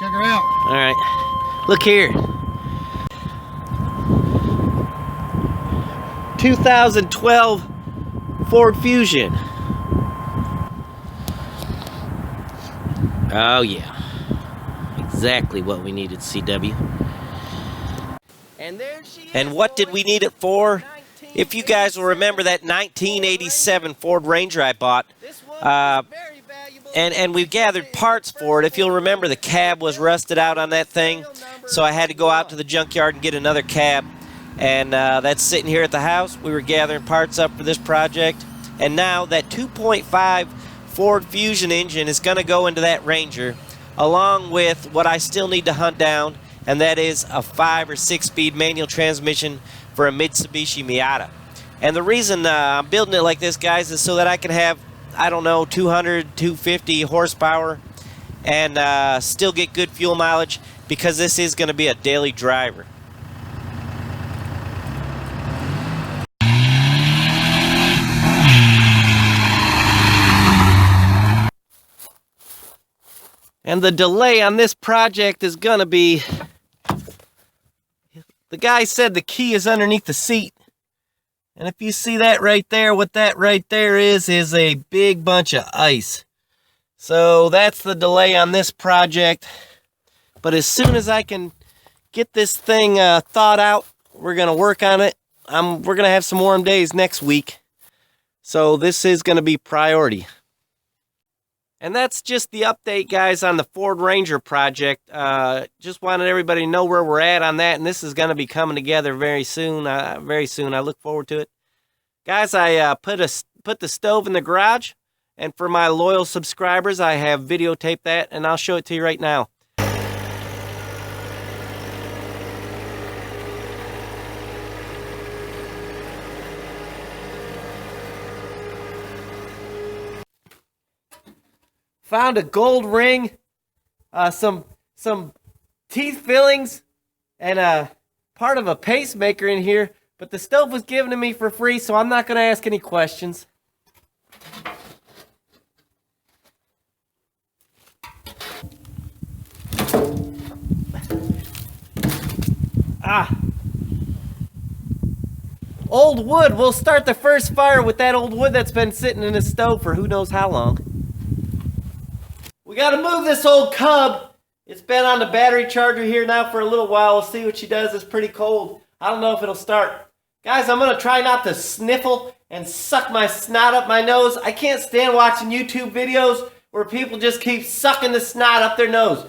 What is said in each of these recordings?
Check her out. All right. Look here. 2012 Ford Fusion. Oh yeah. Exactly what we needed, CW. And what did we need it for? If you guys will remember that 1987 Ford Ranger I bought, and we gathered parts for it. If you'll remember, the cab was rusted out on that thing, so I had to go out to the junkyard and get another cab. And that's sitting here at the house. We were gathering parts up for this project, and now that 2.5 Ford Fusion engine is going to go into that Ranger, along with what I still need to hunt down, and that is a 5 or 6 speed manual transmission for a Mitsubishi Miata. And the reason I'm building it like this, guys, is so that I can have, I don't know, 200, 250 horsepower and still get good fuel mileage, because this is going to be a daily driver. And the delay on this project is going to be, the guy said the key is underneath the seat. And if you see that right there, what that right there is a big bunch of ice. So that's the delay on this project. But as soon as I can get this thing thawed out, we're going to work on it. We're going to have some warm days next week. So this is going to be priority. And that's just the update, guys, on the Ford Ranger project. Just wanted everybody to know where we're at on that, and this is going to be coming together very soon. Very soon. I look forward to it. Guys, I put the stove in the garage, and for my loyal subscribers, I have videotaped that, and I'll show it to you right now. Found a gold ring, some teeth fillings, and part of a pacemaker in here. But the stove was given to me for free, so I'm not going to ask any questions. Old wood. We'll start the first fire with that old wood that's been sitting in the stove for who knows how long. We got to move this old cub. It's been on the battery charger here now for a little while. We'll see what she does. It's pretty cold. I don't know if it'll start. Guys, I'm going to try not to sniffle and suck my snot up my nose. I can't stand watching YouTube videos where people just keep sucking the snot up their nose.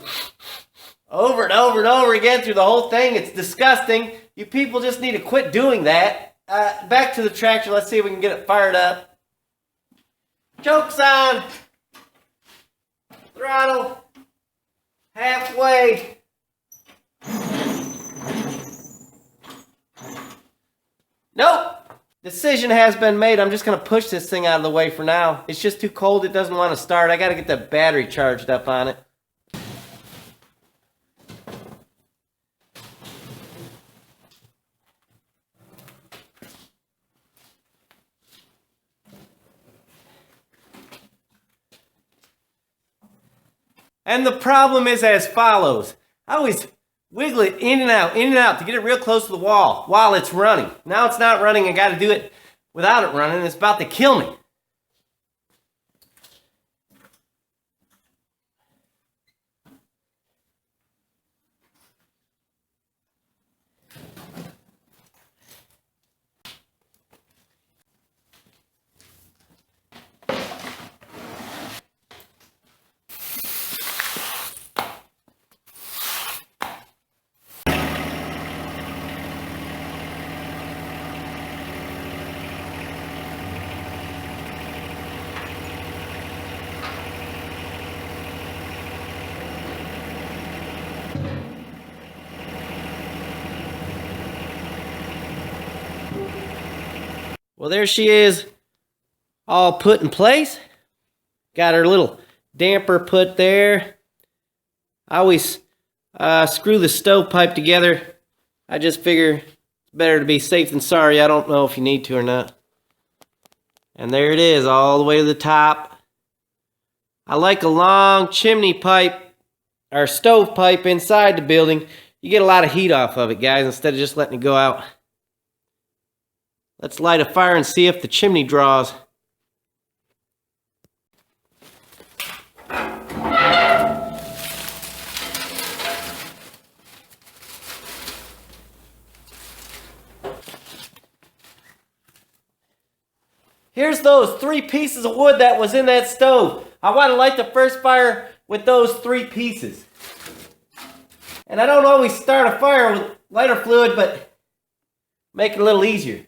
Over and over and over again through the whole thing. It's disgusting. You people just need to quit doing that. Back to the tractor. Let's see if we can get it fired up. Joke's on. Throttle. Halfway. Nope. Decision has been made. I'm just going to push this thing out of the way for now. It's just too cold. It doesn't want to start. I got to get the battery charged up on it. And the problem is as follows. I always wiggle it in and out to get it real close to the wall while it's running. Now it's not running. I got to do it without it running. It's about to kill me. Well, there she is, all put in place. Got her little damper put there. I always screw the stovepipe together. I just figure it's better to be safe than sorry. I don't know if you need to or not. And there it is, all the way to the top. I like a long chimney pipe our stovepipe inside the building, you get a lot of heat off of it, guys, instead of just letting it go out. Let's light a fire and see if the chimney draws. Here's those 3 pieces of wood that was in that stove. I want to light the first fire with those 3 pieces. And I don't always start a fire with lighter fluid, but make it a little easier.